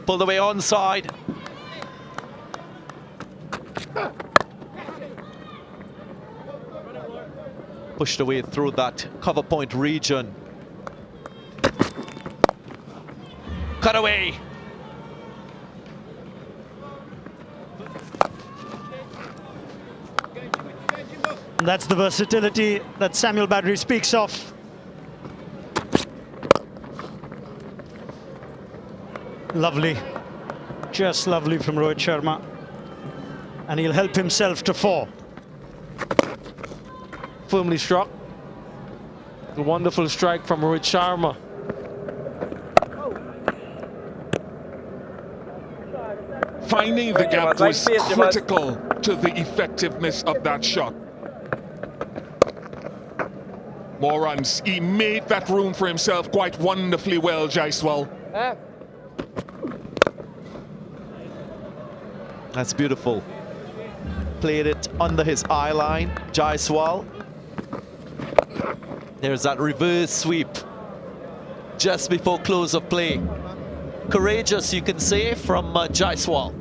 Pulled away onside. Pushed away through that cover point region. Cut away. That's the versatility that Samuel Badri speaks of. Lovely. Just lovely from Rohit Sharma. And he'll help himself to 4. Firmly struck. A wonderful strike from Rohit Sharma. Finding the gap was critical to the effectiveness of that shot. More runs. He made that room for himself quite wonderfully well, Jaiswal. That's beautiful. Played it under his eye line, Jaiswal. There's that reverse sweep just before close of play. Courageous, you can say, from Jaiswal.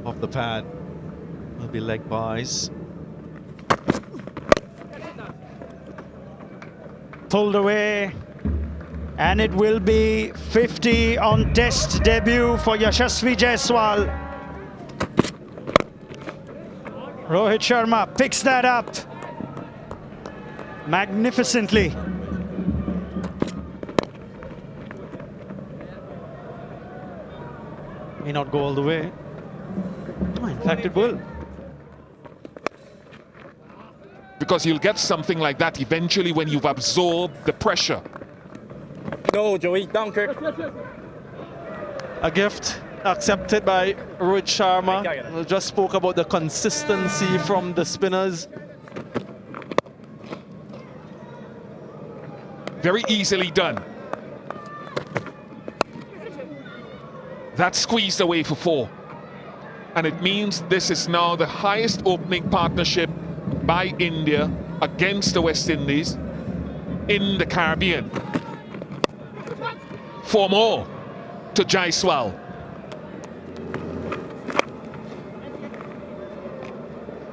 Off the pad. Will be leg buys. Pulled away. And it will be 50 on test debut for Yashasvi Jaiswal. Rohit Sharma picks that up magnificently. May not go all the way. Oh, in fact, it will. Because you'll get something like that eventually when you've absorbed the pressure. No, Joey, Dunkirk. A gift accepted by Rohit Sharma. We just spoke about the consistency from the spinners. Very easily done. That squeezed away for 4. And it means this is now the highest opening partnership by India against the West Indies in the Caribbean. 4 more to Jaiswal.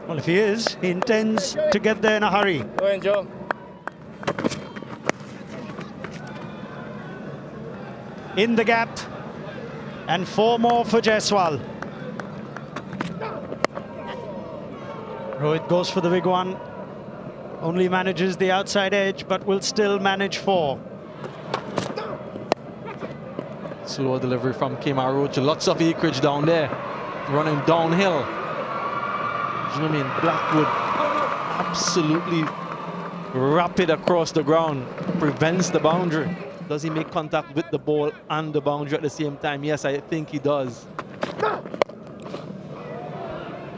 Well, if he is, he intends to get there in a hurry. Go ahead, Joe. In the gap. And 4 more for Jaiswal. Rohit goes for the big one. Only manages the outside edge, but will still manage 4. Slow delivery from Kemar Roach. Lots of acreage down there. Running downhill. Jermaine Blackwood absolutely rapid across the ground. Prevents the boundary. Does he make contact with the ball and the boundary at the same time? Yes, I think he does.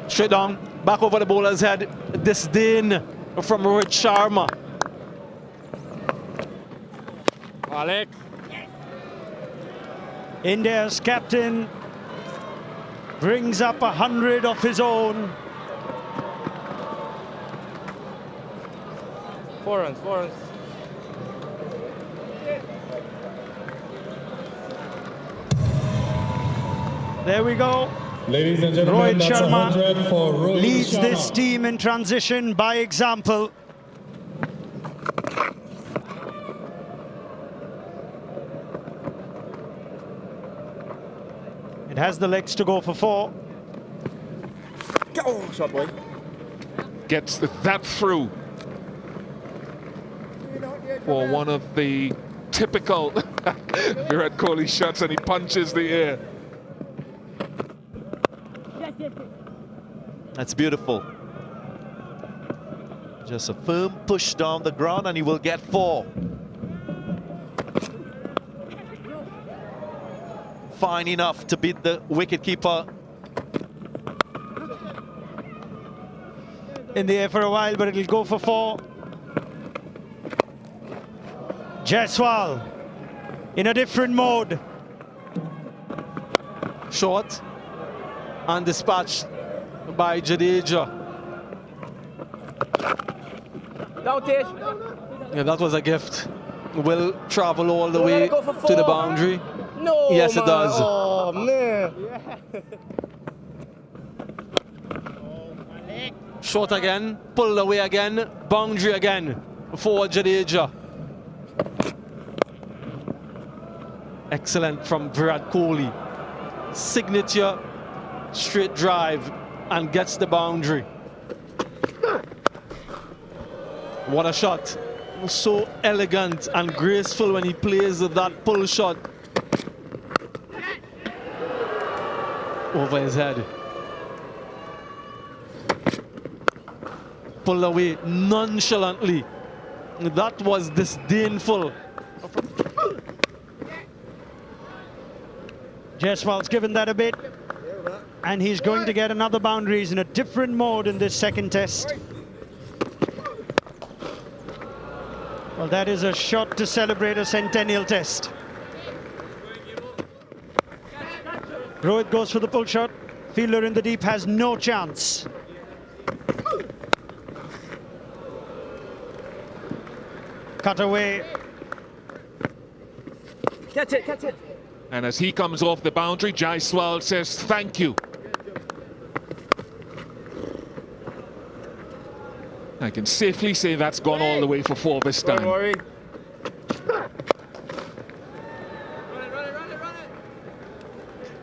Straight down. Back over the bowler's head. Disdain from Rohit Sharma. Alec. India's captain brings up 100 of his own. 4 runs, 4 runs. There we go. Ladies and gentlemen, Rohit that's Sharma 100 for Rohit leads Sharma. this team in transition by example. It has the legs to go for 4. Go, shot boy. Gets that through for one of the typical Virat Kohli shots, and he punches the air. That's beautiful. Just a firm push down the ground and he will get 4. Fine enough to beat the wicketkeeper. In the air for a while, but it'll go for 4. Jaiswal in a different mode. Short and dispatched by Jadeja. Down, Tish. Yeah, that was a gift. will travel all the way to the boundary. No, Yes, it man. does. Oh, man. Short again, pulled away again, boundary again for Jadeja. Excellent from Virat Kohli. Signature straight drive and gets the boundary. What a shot. So elegant and graceful when he plays that pull shot over his head. Pull away nonchalantly. That was disdainful. Jaiswal's given that a bit, and he's going to get another boundary. He's in a different mode in this second test. Well, that is a shot to celebrate a centennial test. Rohit goes for the pull shot. Fielder in the deep has no chance. Cut away. Catch it, catch it. And as he comes off the boundary, Jaiswal says thank you. I can safely say that's gone all the way for 4 this Don't time. worry.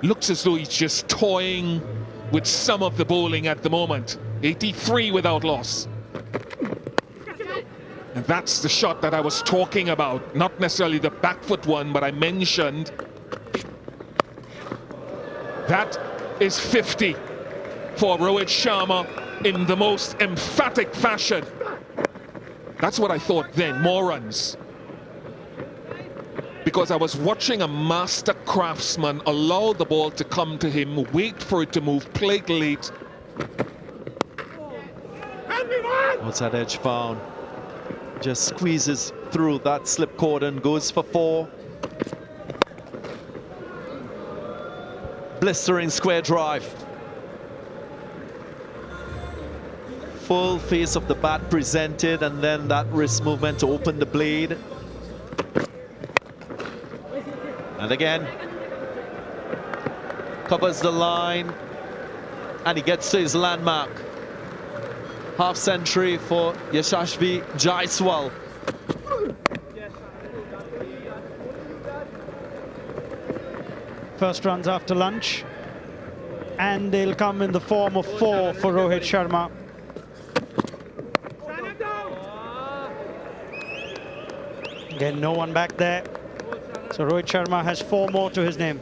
Looks as though he's just toying with some of the bowling at the moment. 83 without loss. And that's the shot that I was talking about. Not necessarily the back foot one, but I mentioned that is 50 for Rohit Sharma in the most emphatic fashion. That's what I thought then, more runs. Because I was watching a master craftsman allow the ball to come to him, wait for it to move, play it late. What's that edge found? Just squeezes through that slip cordon, goes for 4. Blistering square drive. Full face of the bat presented, and then that wrist movement to open the blade. And again, covers the line, and he gets to his landmark. Half century for Yashasvi Jaiswal. First runs after lunch, and they'll come in the form of 4 for Rohit Sharma. Again, no one back there. So Rohit Sharma has 4 more to his name.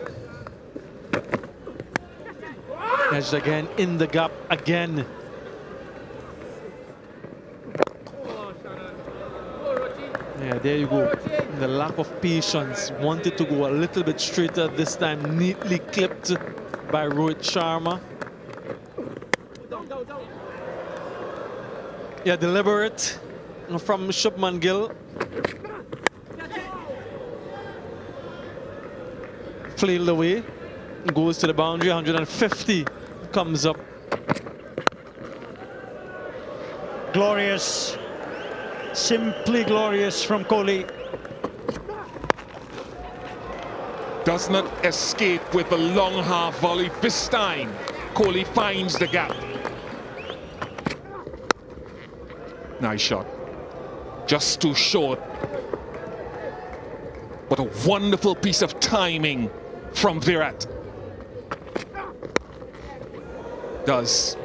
Edged again, in the gap again. Yeah, there you go. The lack of patience. Wanted to go a little bit straighter this time. Neatly clipped by Rohit Sharma. Yeah, deliberate from Shubman Gill. Flailed away. Goes to the boundary. 150 comes up. Glorious. Simply glorious from Kohli. Does not escape with the long half volley. This time, Kohli finds the gap. Nice shot. Just too short. But a wonderful piece of timing from Virat. Does.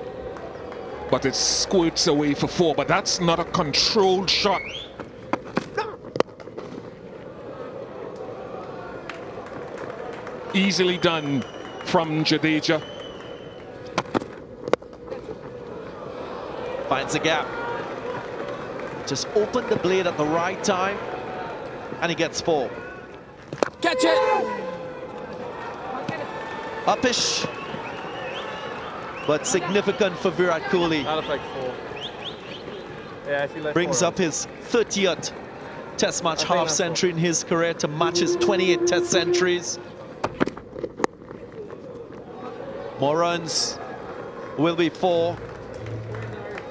But it squirts away for 4. But that's not a controlled shot. Easily done from Jadeja. Finds a gap. Just opened the blade at the right time, and he gets 4. Catch it! Uppish, but significant for Virat Kohli. That looks like 4. Yeah, I feel like Brings 4. up his 30th Test match I think half that's century in his career to match his 28 Test centuries. More runs will be 4.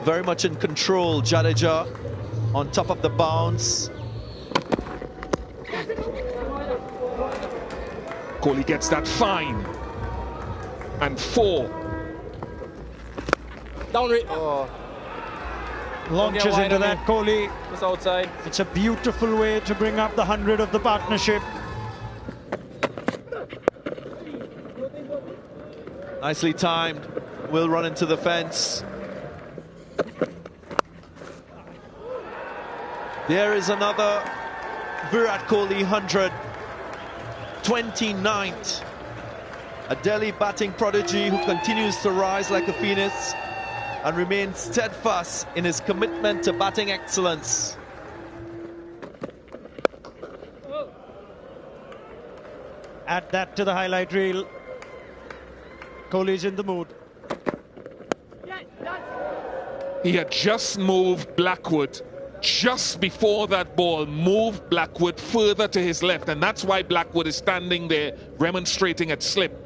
Very much in control, Jadeja on top of the bounce. Kohli gets that fine. And 4. Down it. Oh, Launches wide into on that, me. Kohli. just outside. It's a beautiful way to bring up the 100 of the partnership. Nicely timed. Will run into the fence. There is another Virat Kohli 100. 29th. A Delhi batting prodigy who continues to rise like a phoenix and remains steadfast in his commitment to batting excellence. Add that to the highlight reel. Kohli's in the mood. He had just moved Blackwood. Just before that ball, moved Blackwood further to his left, and that's why Blackwood is standing there remonstrating at slip.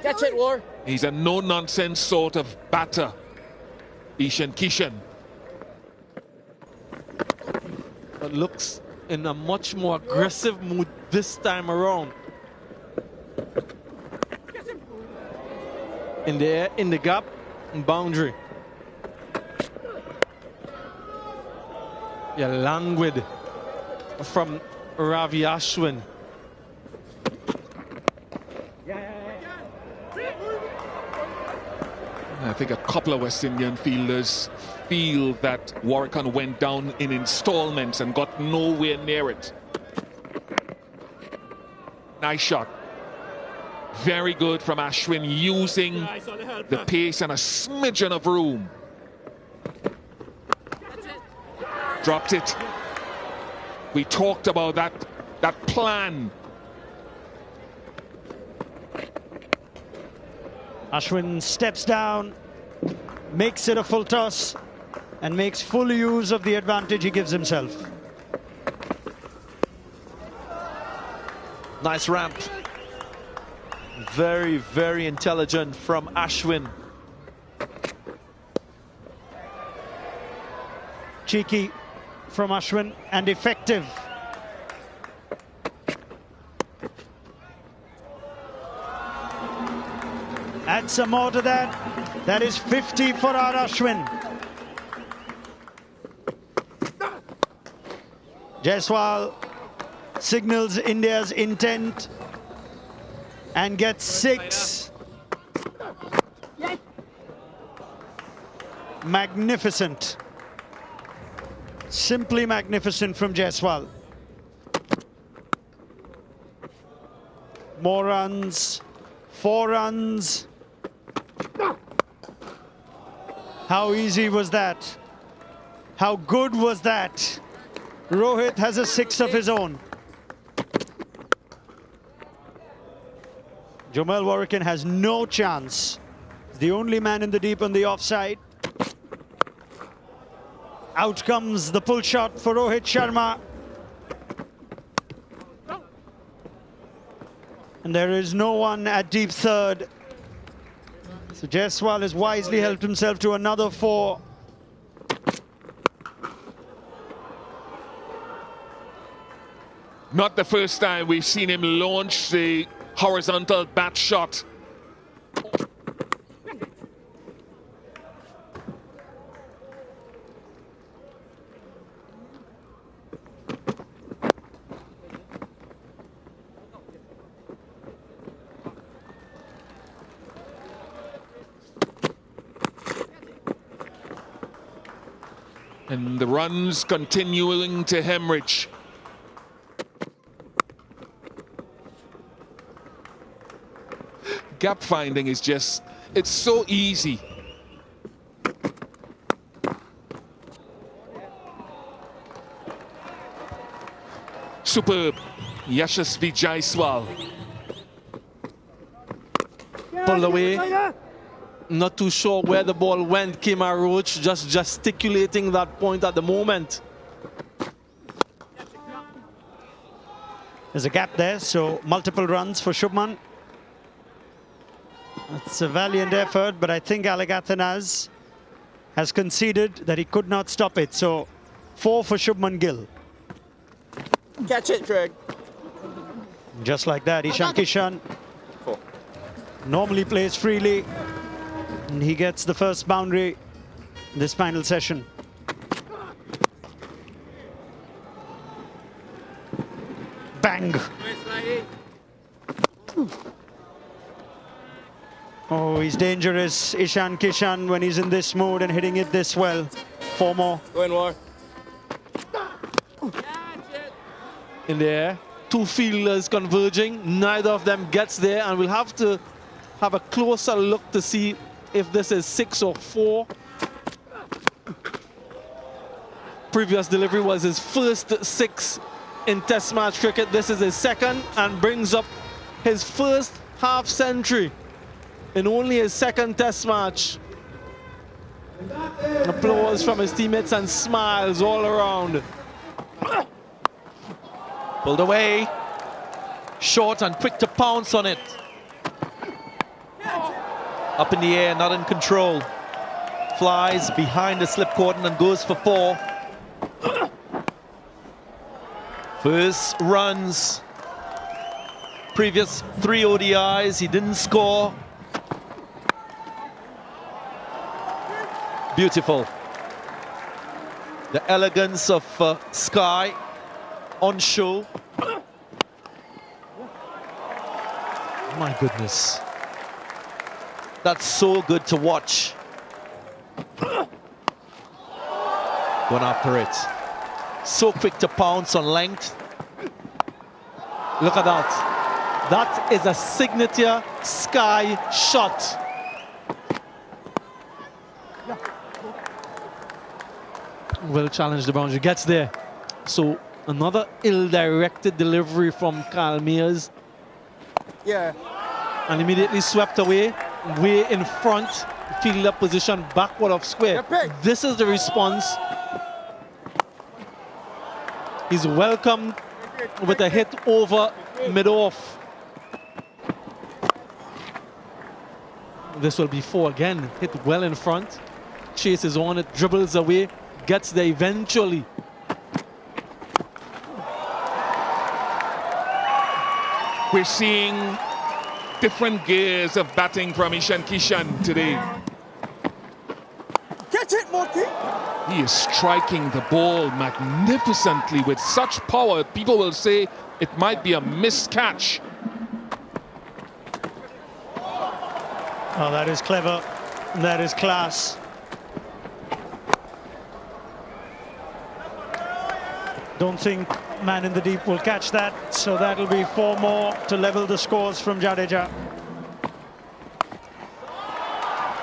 Catch it, War. He's a no-nonsense sort of batter, Kishan. But looks in a much more aggressive mood this time around. In the air, in the gap, and boundary. Yeah, languid from Ravi Ashwin. I think a couple of West Indian fielders feel that Warrican went down in installments and got nowhere near it. Nice shot. Very good from Ashwin, using the pace and a smidgen of room. Dropped it. We talked about that plan. Ashwin steps down, makes it a full toss, and makes full use of the advantage he gives himself. Nice ramp. Very, very intelligent from Ashwin. Cheeky from Ashwin and effective. Add some more to that. That is 50 for our Ashwin. Jaiswal signals India's intent and gets 6. Magnificent. Simply magnificent from Jaiswal. More runs. 4 runs. How easy was that? How good was that? Rohit has a 6 of his own. Jomel Warrican has no chance. He's the only man in the deep on the offside. Out comes the pull shot for Rohit Sharma. And there is no one at deep third. So Jaiswal has wisely helped himself to another 4. Not the first time we've seen him launch the horizontal bat shot. And the runs continuing to hemorrhage. Gap finding is just, it's so easy. Superb. Yashasvi Jaiswal. Pulled away. Not too sure where the ball went. Kemar Roach just gesticulating that point at the moment. There's a gap there, so multiple runs for Shubman. It's a valiant effort, but I think Alagathanas has conceded that he could not stop it. So 4 for Shubman Gill. Catch it, Craig. Just like that, Ishan Kishan 4. normally plays freely. And he gets the first boundary in this final session. Bang! Oh, he's dangerous, Ishan Kishan, when he's in this mood and hitting it this well. 4 more. Go in, War. In the air. 2 fielders converging. Neither of them gets there, and we'll have to have a closer look to see if this is 6 or 4. Previous delivery was his first 6 in Test match cricket. This is his second and brings up his first half century in only his second Test match. Applause from his teammates and smiles all around. Pulled away. Short and quick to pounce on it. Up in the air, not in control. Flies behind the slip cordon and goes for 4. First runs. Previous 3 ODIs, he didn't score. Beautiful. The elegance of Sky on show. My goodness. That's so good to watch. Going after it. So quick to pounce on length. Look at that. That is a signature Sky shot. Will challenge the boundary, gets there. So another ill-directed delivery from Kyle Mears. Yeah. And immediately swept away, way in front, fielder position backward of square. This is the response. He's welcomed with a hit over mid-off. This will be 4 again. Hit well in front. Chases on it, dribbles away, gets there eventually. We're seeing different gears of batting from Ishan Kishan today. Catch it, Morty. He is striking the ball magnificently with such power. People will say it might be a missed catch. Oh, that is clever. That is class. Don't think man in the deep will catch that, so that'll be 4 more to level the scores from Jadeja.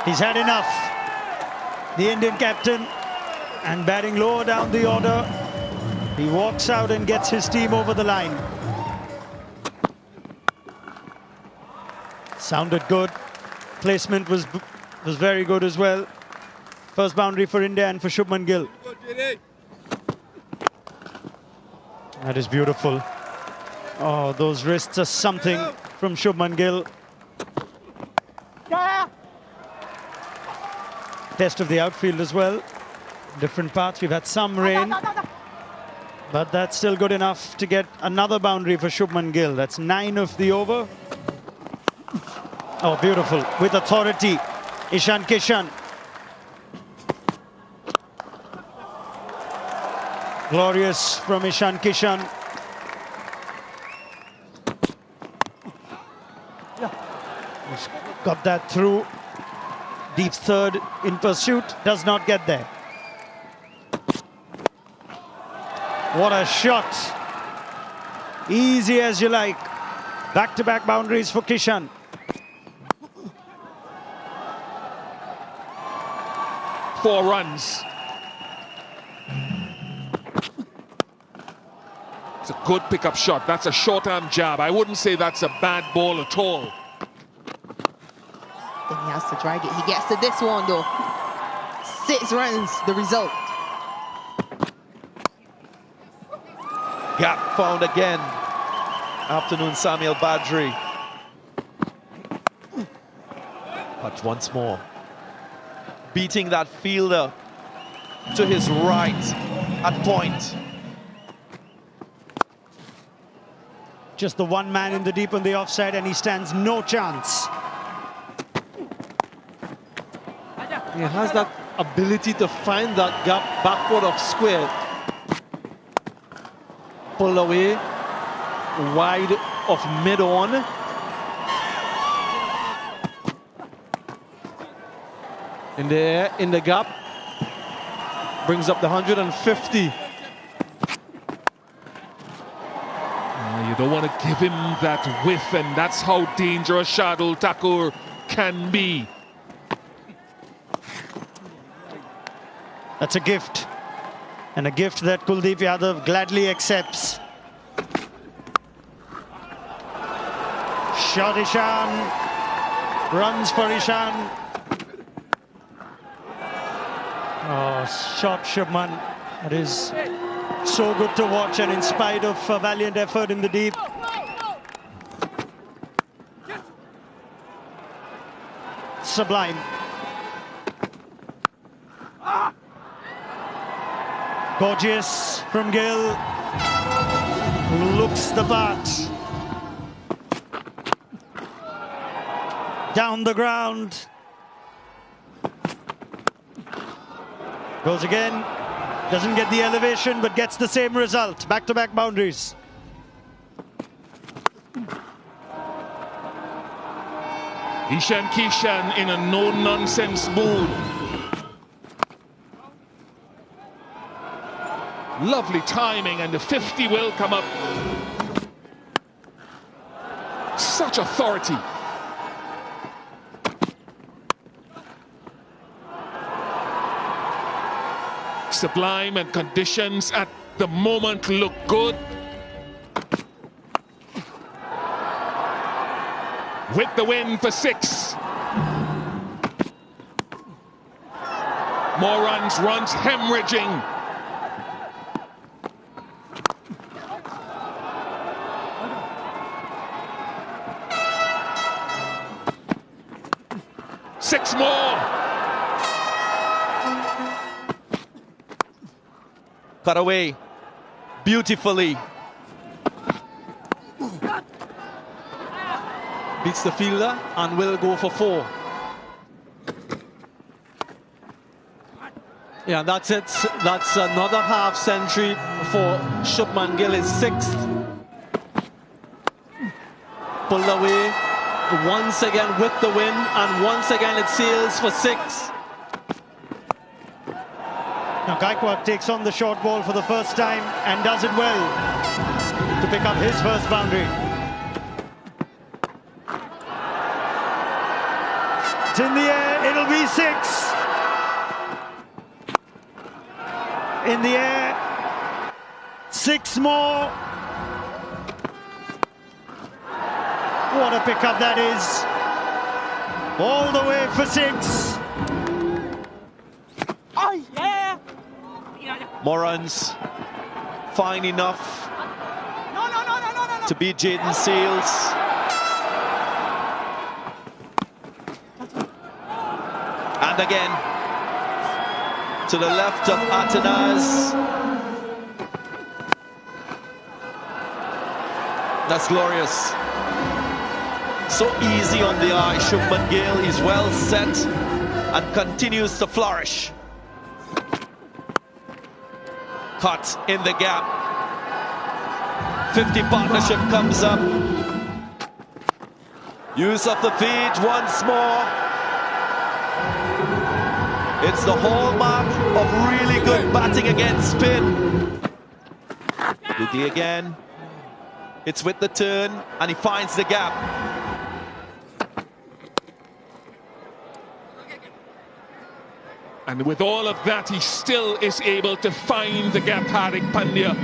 He's had enough. The Indian captain, and batting lower down the order, he walks out and gets his team over the line. Sounded good. Placement was very good as well. First boundary for India and for Shubman Gill. That is beautiful. Oh, those wrists are something from Shubman Gill. Test of the outfield as well. Different parts. We've had some rain, but that's still good enough to get another boundary for Shubman Gill. That's 9 of the over. Oh, beautiful. With authority, Ishan Kishan. Glorious from Ishan Kishan. Got that through. Deep third in pursuit. Does not get there. What a shot. Easy as you like. Back-to-back boundaries for Kishan. Four runs. It's a good pickup shot. That's a short-arm jab. I wouldn't say that's a bad ball at all. Then he has to drag it. He gets to this one though. 6 runs, the result. Gap found again. Afternoon Samuel Badri. But once more, beating that fielder to his right at point. Just the one man in the deep on the offside, and he stands no chance. He has that ability to find that gap backward of square. Pull away, wide of mid-on. In the air, in the gap. Brings up the 150. You don't want to give him that width, and that's how dangerous Shardul Thakur can be. That's a gift. And a gift that Kuldeep Yadav gladly accepts. Shot Ishan. Runs for Ishan. Oh, shot Shubman. That is so good to watch, and in spite of a valiant effort in the deep. Sublime. Gorgeous from Gill, who looks the part. Down the ground. Goes again. Doesn't get the elevation, but gets the same result. Back-to-back boundaries. Kishan in a no-nonsense mood. Lovely timing, and the 50 will come up. Such authority. Sublime, and conditions at the moment look good. With the win for 6. More runs hemorrhaging. Six more. Cut away beautifully. Beats the fielder and will go for 4. Yeah, that's it. That's another half century for Shubman Gill, his 6th. Pulled away once again with the win, and once again it sails for 6. Now Gaikwad takes on the short ball for the first time and does it well to pick up his first boundary. It's in the air, it'll be 6. In the air, 6 more. What a pickup that is. All the way for 6. More runs. Fine enough to beat Jaden Seals. And again, to the left of Atanaz. That's glorious. So easy on the eye. Shubman Gill is well set and continues to flourish. Cut in the gap. 50 partnership comes up. Use of the feet once more. It's the hallmark of really good batting against spin. Ludi again. It's with the turn, and he finds the gap. And with all of that, he still is able to find the gap, Hardik Pandya.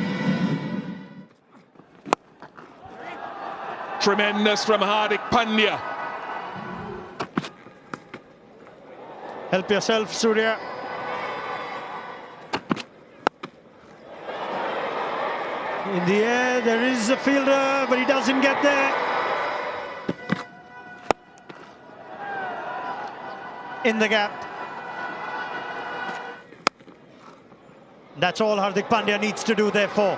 Tremendous from Hardik Pandya. Help yourself, Surya. In the air, there is a fielder, but he doesn't get there. In the gap. That's all Hardik Pandya needs to do, therefore.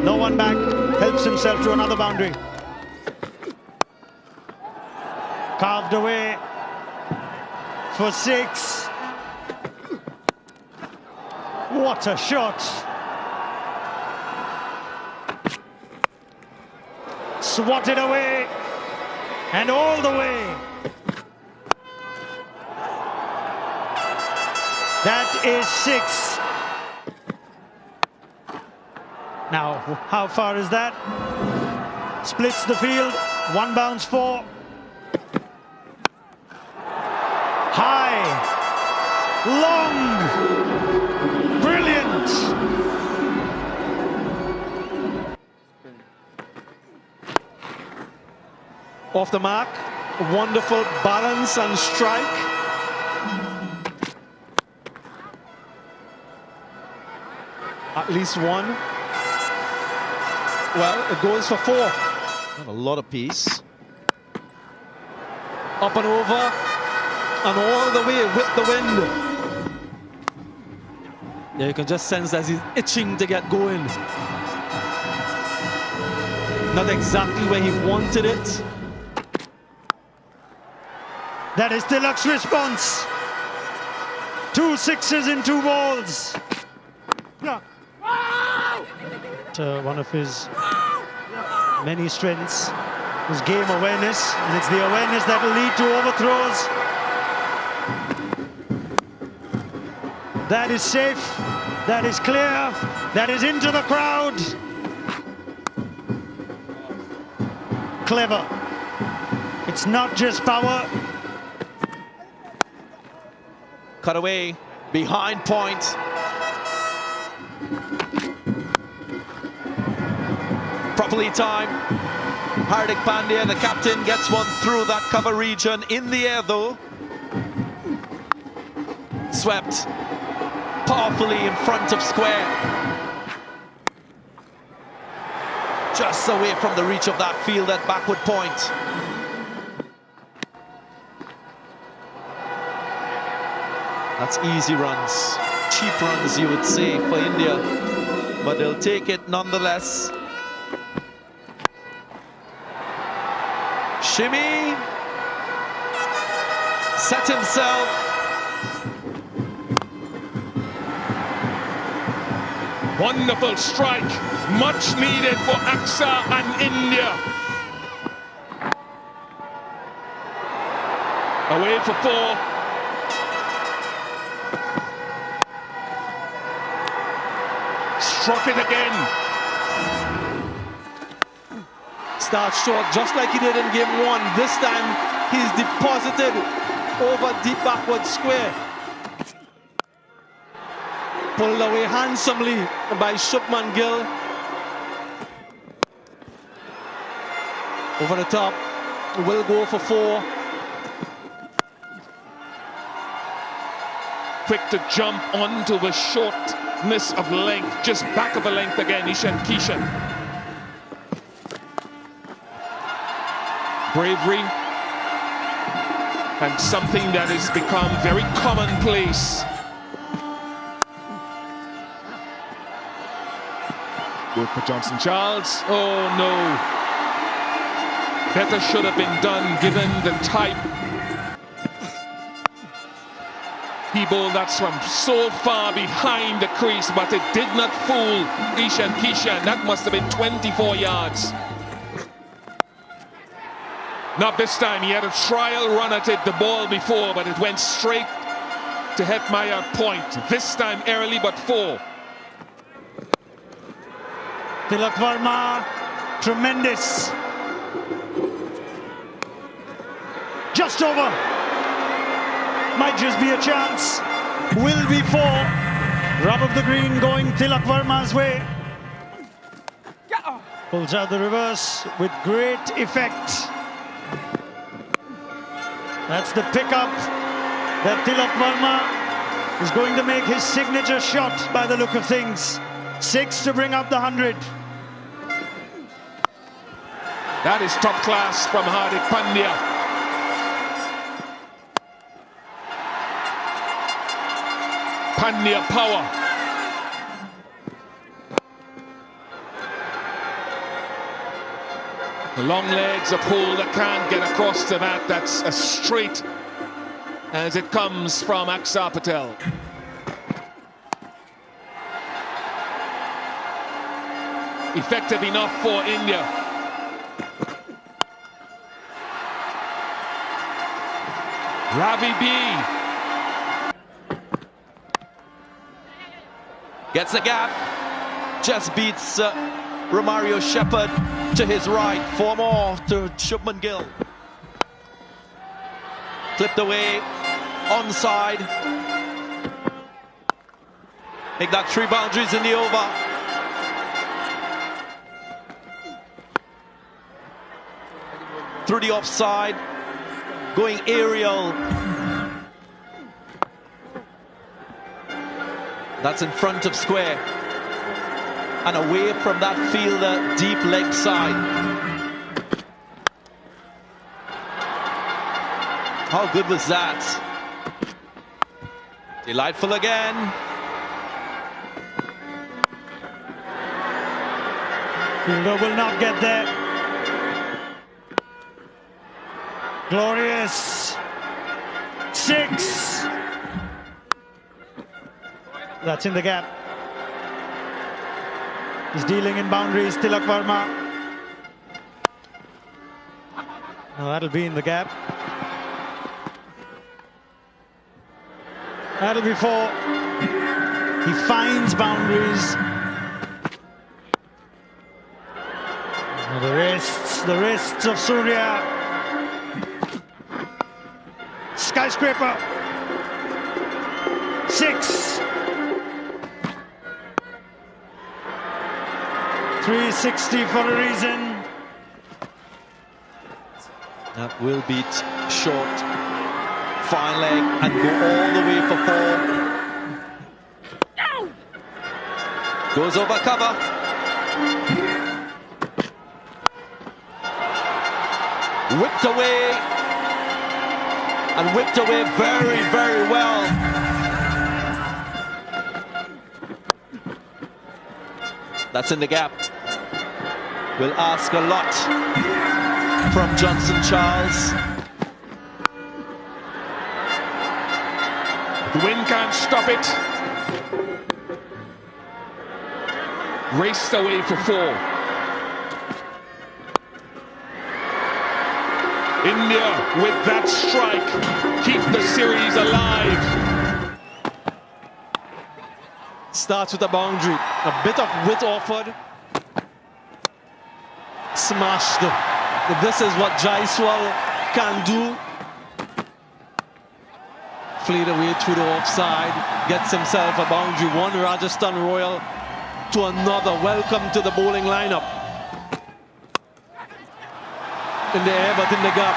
No one back. helps himself to another boundary. Carved away for 6. What a shot! Swatted away and all the way. That is 6. Now, how far is that? Splits the field. 1 bounce 4. High. Long. Brilliant. Off the mark. Wonderful balance and strike. At least 1. Well, it goes for 4. Not a lot of pace. Up and over. And all the way with the wind. Yeah, you can just sense that he's itching to get going. Not exactly where he wanted it. That is Tilak's response. 2 6s in 2 balls. One of his many strengths is game awareness, and it's the awareness that will lead to overthrows. That is safe, that is clear, that is into the crowd. Clever. It's not just power. Cut away, behind point. Properly timed. Hardik Pandya, the captain, gets one through that cover region. In the air though. Swept powerfully in front of square. Just away from the reach of that field at backward point. That's easy runs, cheap runs you would say for India, but they'll take it nonetheless. Shimmy, set himself. Wonderful strike, much needed for AXA and India. Away for 4. Struck it again. Starts short, just like he did in game 1. This time, he's deposited over deep backward square. Pulled away handsomely by Shubman Gill. Over the top, will go for 4. Quick to jump onto the shortness of length, just back of a length again, Kishan. Bravery and something that has become very commonplace. Good for Johnson Charles. Oh no. Better should have been done given the type. He bowled that from so far behind the crease, but it did not fool Kishan. That must have been 24 yards. Not this time. He had a trial run at it, the ball before, but it went straight to Hetmeyer point. This time early, but 4. Tilak Verma, tremendous. Just over. Might just be a chance. Will be 4. Rub of the green going Tilak Verma's way. Pulls out the reverse with great effect. That's the pickup that Tilak Verma is going to make his signature shot by the look of things. 6 to bring up the 100. That is top class from Hardik Pandya. Pandya power. The long legs, a pull that can't get across to that. That's as straight as it comes from Axar Patel. Effective enough for India. Ravi B. Gets the gap. Just beats Romario Shepherd to his right. 4 more to Shubman Gill. Clipped away. Onside. Make that 3 boundaries in the over. Through the offside. Going aerial. That's in front of square. And away from that fielder, deep leg side. How good was that? Delightful again. Fielder will not get there. Glorious. 6. That's in the gap. He's dealing in boundaries, Tilak Varma. Now that'll be in the gap. That'll be 4. He finds boundaries. Now the wrists of Surya. Skyscraper. 6. 360 for a reason. That will beat short. Fine leg and go all the way for 4. Goes over cover. Whipped away. And whipped away very, very well. That's in the gap. Will ask a lot from Johnson Charles. The wind can't stop it. Raced away for 4. India with that strike keep the series alive. Starts with a boundary. A bit of width offered. Smashed. This is what Jaiswal can do. Fleet away through the offside. Gets himself a boundary. 1 Rajasthan Royal to another. Welcome to the bowling lineup. In the air, but in the gap.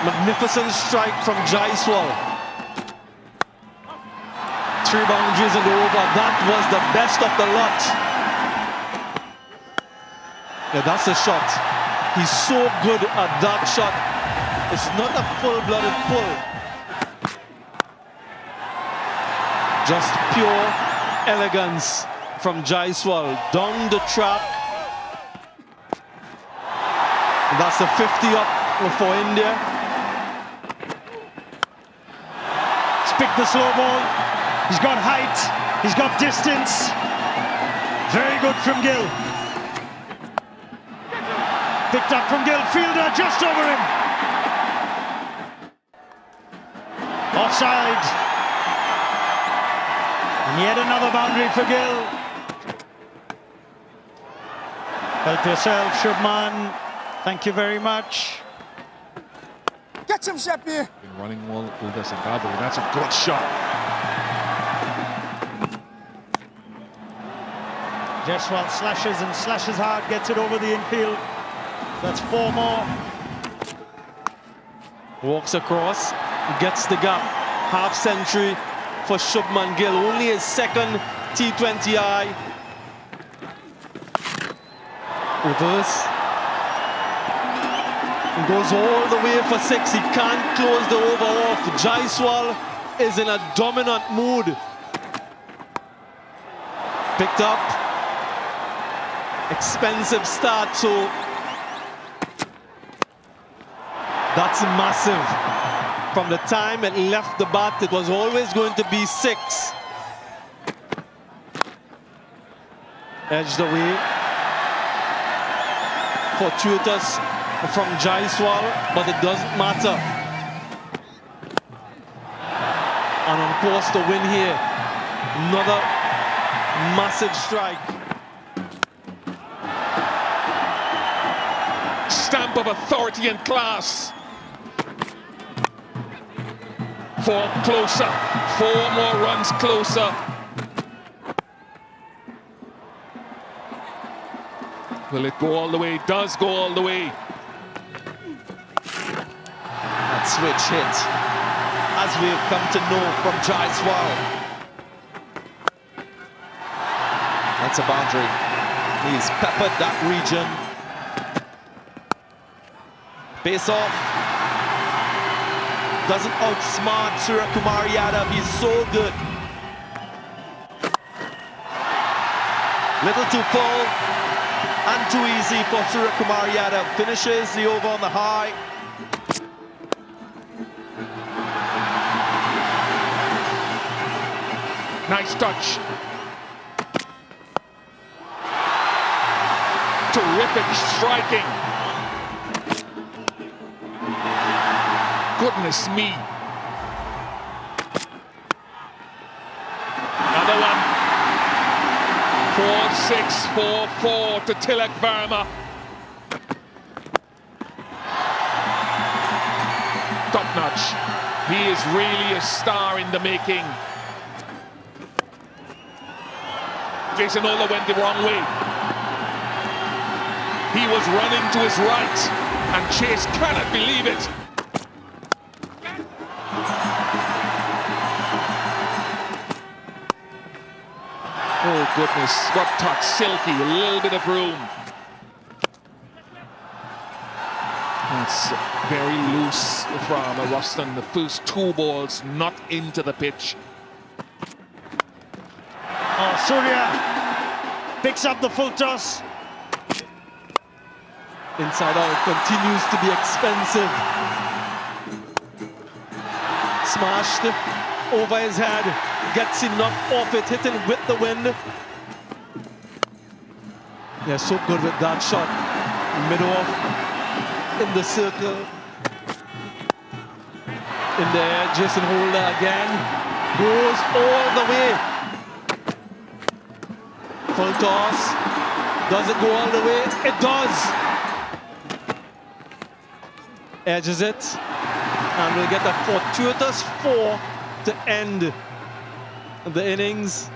Magnificent strike from Jaiswal. 3 boundaries in the over. That was the best of the lot. Yeah, that's a shot. He's so good at that shot. It's not a full-blooded pull. Just pure elegance from Jaiswal. Down the track. That's a 50 up for India. Pick the slow ball. He's got height. He's got distance. Very good from Gill. Picked up from Gill. Fielder just over him. Offside. And yet another boundary for Gill. Help yourself, Shubman. Thank you very much. Catch him, Shapir. Been running well, Uldas and Babu. That's a good shot. Jaiswal slashes and slashes hard, gets it over the infield. That's 4 more. Walks across, gets the gap. Half century for Shubman Gill. Only his 2nd T20I. Reverse. Goes all the way for 6. He can't close the over off. Jaiswal is in a dominant mood. Picked up. Expensive start, so That's massive. From the time it left the bat, it was always going to be 6. Edged away. Fortuitous from Jaiswal, but it doesn't matter. And on course to win here. Another massive strike. Stamp of authority and class. 4 closer. 4 more runs closer. Will it go all the way? It does go all the way. That switch hit, as we've come to know from Jaiswal. That's a boundary. He's peppered that region. Base off. Doesn't outsmart Surya Kumar Yadav. He's so good. Little too full and too easy for Surya Kumar Yadav. Finishes the over on the high. Nice touch. Terrific striking. Goodness me. Another one. 4-6, 4-4 to Tilak Verma. Top notch. He is really a star in the making. Jason Ola went the wrong way. He was running to his right, and Chase cannot believe it. Oh goodness, what touch, silky, a little bit of room. That's very loose from Ruston. The first 2 balls not into the pitch. Oh, Surya picks up the full toss. Inside out continues to be expensive. Smashed over his head. Gets enough off it, hitting with the wind. Yeah, so good with that shot. Mid-off in the circle. In there, Jason Holder again. Goes all the way. Full toss. Does it go all the way? It does. Edges it. And we'll get a fortuitous 4 to end the innings.